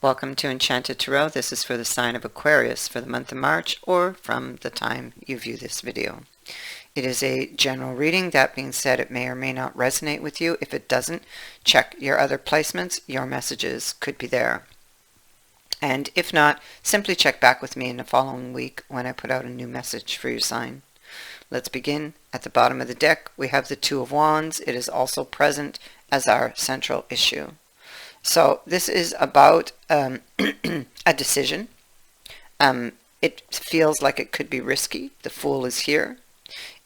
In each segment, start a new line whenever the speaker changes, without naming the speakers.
Welcome to Enchanted Tarot. This is for the sign of Aquarius for the month of March or from the time you view this video. It is a general reading. That being said, it may or may not resonate with you. If it doesn't, check your other placements. Your messages could be there. And if not, simply check back with me in the following week when I put out a new message for your sign. Let's begin. At the bottom of the deck, we have the Two of Wands. It is also present as our central issue. So this is about a decision. It feels like it could be risky. The Fool is here.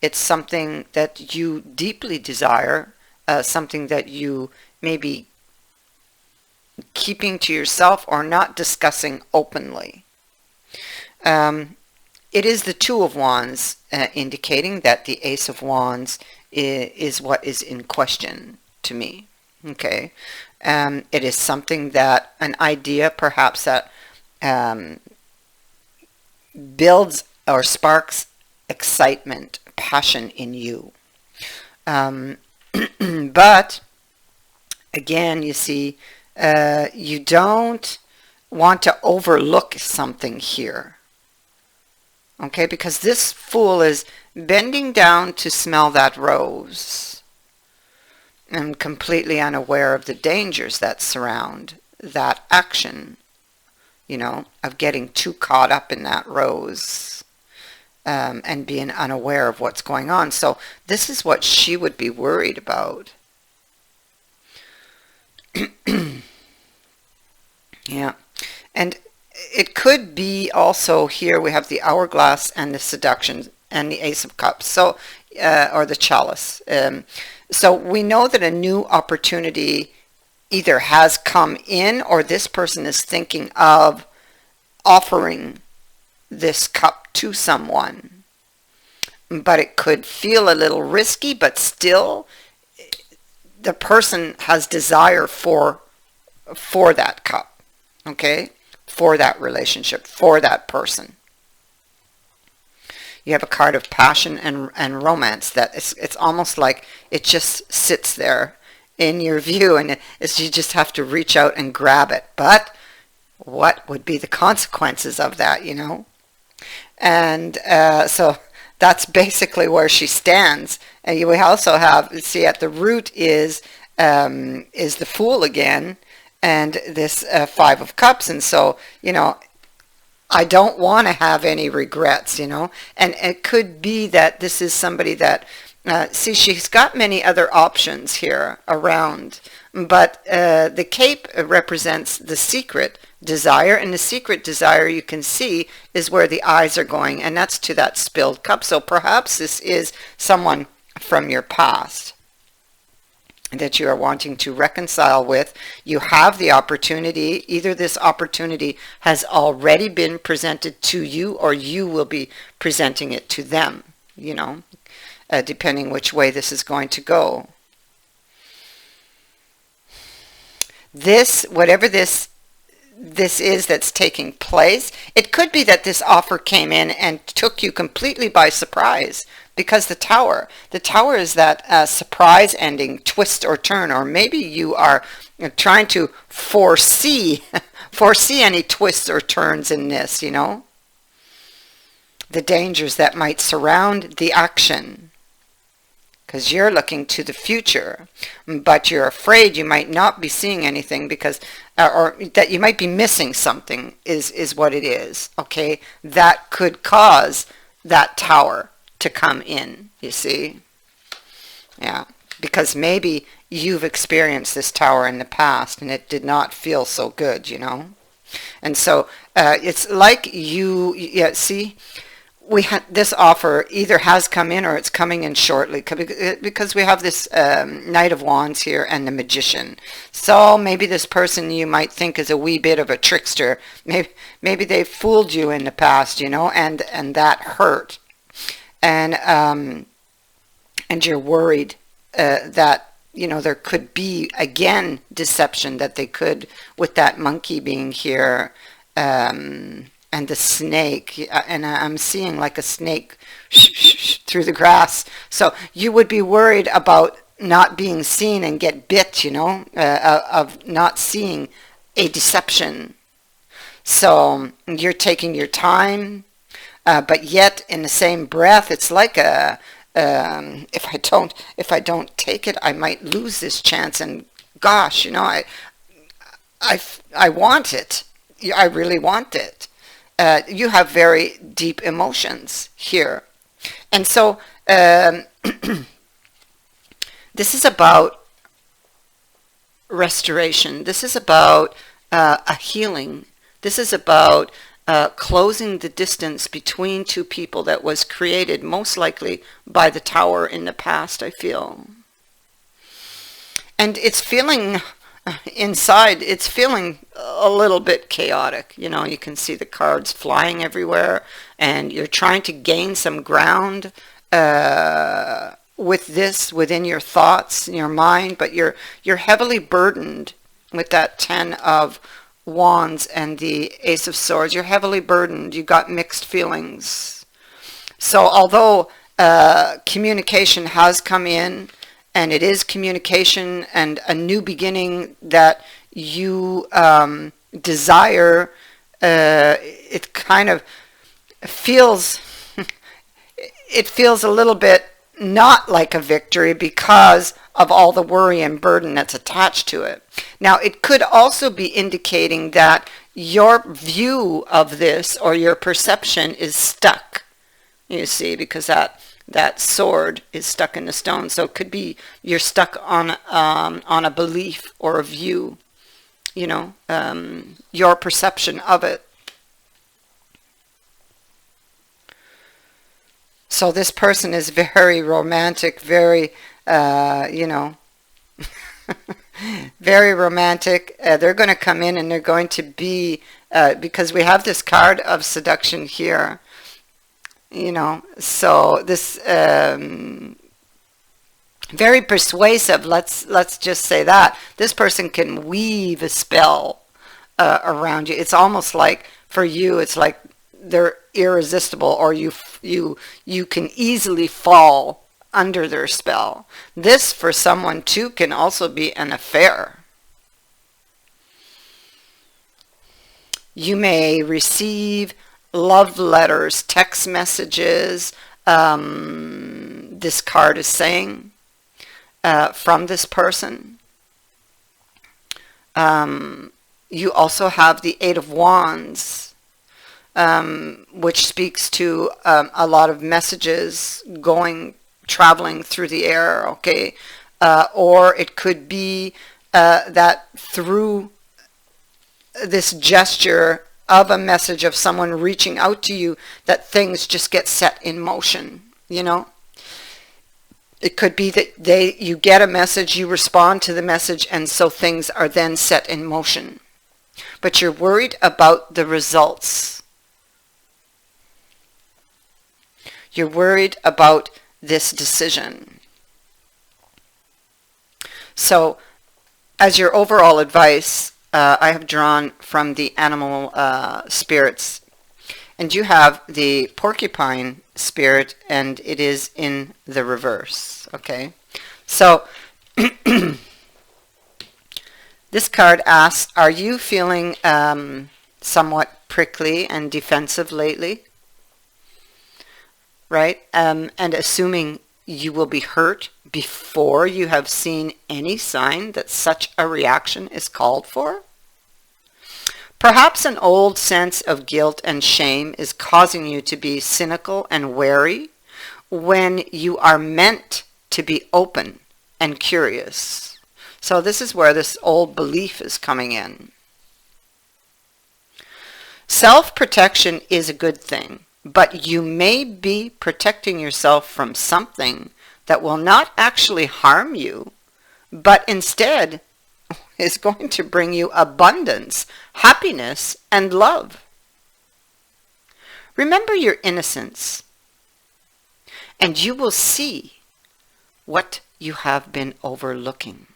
It's something that you deeply desire, something that you may be keeping to yourself or not discussing openly. It is the Two of Wands, indicating that the Ace of Wands is what is in question to me. Okay. It is something that, an idea perhaps that builds or sparks excitement, passion in you. But again, you see, you don't want to overlook something here. Okay, because this Fool is bending down to smell that rose. I'm completely unaware of the dangers that surround that action, you know, of getting too caught up in that rose and being unaware of what's going on. So this is what she would be worried about. Yeah. And it could be also here we have the Hourglass and the Seduction and the Ace of Cups, so or the Chalice. So we know that a new opportunity either has come in or this person is thinking of offering this cup to someone. But it could feel a little risky, but still the person has desire for that cup, okay? For that relationship, for that person. You have a card of passion and romance that it's almost like it just sits there in your view, and you just have to reach out and grab it. But what would be the consequences of that, you know? And so that's basically where she stands. And we also have, see, at the root is the Fool again, and this Five of Cups. And so, you know, I don't want to have any regrets, you know, and it could be that this is somebody that, see, she's got many other options here around, but the cape represents the secret desire, and the secret desire you can see is where the eyes are going, and that's to that spilled cup. So perhaps this is someone from your past that you are wanting to reconcile with. You have the opportunity. Either this opportunity has already been presented to you or you will be presenting it to them, you know, depending which way this is going to go. This, whatever this is that's taking place, it could be that this offer came in and took you completely by surprise. Because the Tower is that surprise ending, twist or turn, or maybe you are trying to foresee any twists or turns in this, you know, the dangers that might surround the action, because you're looking to the future, but you're afraid you might not be seeing anything because, or that you might be missing something is what it is, okay, that could cause that Tower to come in, you see. Yeah, because maybe you've experienced this Tower in the past and it did not feel so good, you know. And so it's like yeah, see, we had this offer either has come in or it's coming in shortly, because we have this Knight of Wands here and the Magician. So maybe this person you might think is a wee bit of a trickster. Maybe they fooled you in the past, you know, and that hurt. And you're worried that, you know, there could be, again, deception, that they could, with that monkey being here, and the snake, and I'm seeing like a snake through the grass. So you would be worried about not being seen and get bit, you know, of not seeing a deception So you're taking your time, but yet in the same breath, it's like a if I don't take it, I might lose this chance. And gosh, I, I want it. I really want it. You have very deep emotions here. And so this is about restoration. This is about a healing. This is about closing the distance between two people that was created most likely by the tower in the past, I feel. And it's feeling inside, it's feeling a little bit chaotic. You can see the cards flying everywhere, and you're trying to gain some ground with this within your thoughts and your mind, but you're heavily burdened with that 10 of Wands and the Ace of Swords. You're heavily burdened. You got mixed feelings. So although communication has come in, and it is communication and a new beginning that you desire, it kind of feels it feels a little bit not like a victory because of all the worry and burden that's attached to it. Now, it could also be indicating that your view of this or your perception is stuck, you see, because that sword is stuck in the stone. So it could be you're stuck on a belief or a view, your perception of it. So this person is very romantic, very, very romantic. They're going to come in and they're going to be, because we have this card of seduction here, so this very persuasive, let's just say that. This person can weave a spell around you. It's almost like, for you, it's like they're irresistible, or you can easily fall under their spell. This, for someone too, can also be an affair. You may receive love letters, text messages, this card is saying, from this person. You also have the Eight of Wands, which speaks to a lot of messages traveling through the air, okay? Or it could be that through this gesture of a message of someone reaching out to you, that things just get set in motion, It could be that you get a message, you respond to the message, and so things are then set in motion. But you're worried about the results. You're worried about this decision. So, as your overall advice, I have drawn from the animal spirits. And you have the porcupine spirit, and it is in the reverse. Okay? So, this card asks, are you feeling somewhat prickly and defensive lately? Right? And assuming you will be hurt before you have seen any sign that such a reaction is called for? Perhaps an old sense of guilt and shame is causing you to be cynical and wary when you are meant to be open and curious. So this is where this old belief is coming in. Self-protection is a good thing, but you may be protecting yourself from something that will not actually harm you, but instead is going to bring you abundance, happiness, and love. Remember your innocence, and you will see what you have been overlooking.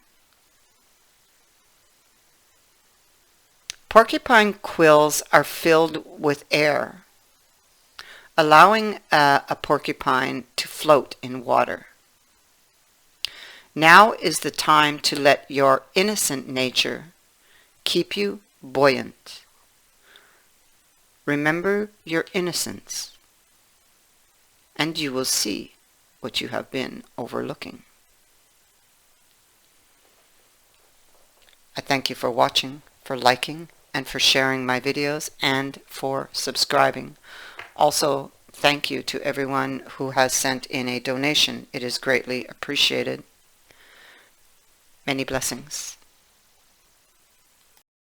Porcupine quills are filled with air, allowing a porcupine to float in water. Now is the time to let your innocent nature keep you buoyant. Remember your innocence, and you will see what you have been overlooking. I thank you for watching, for liking, and for sharing my videos, and for subscribing. Also, thank you to everyone who has sent in a donation. It is greatly appreciated. Many blessings.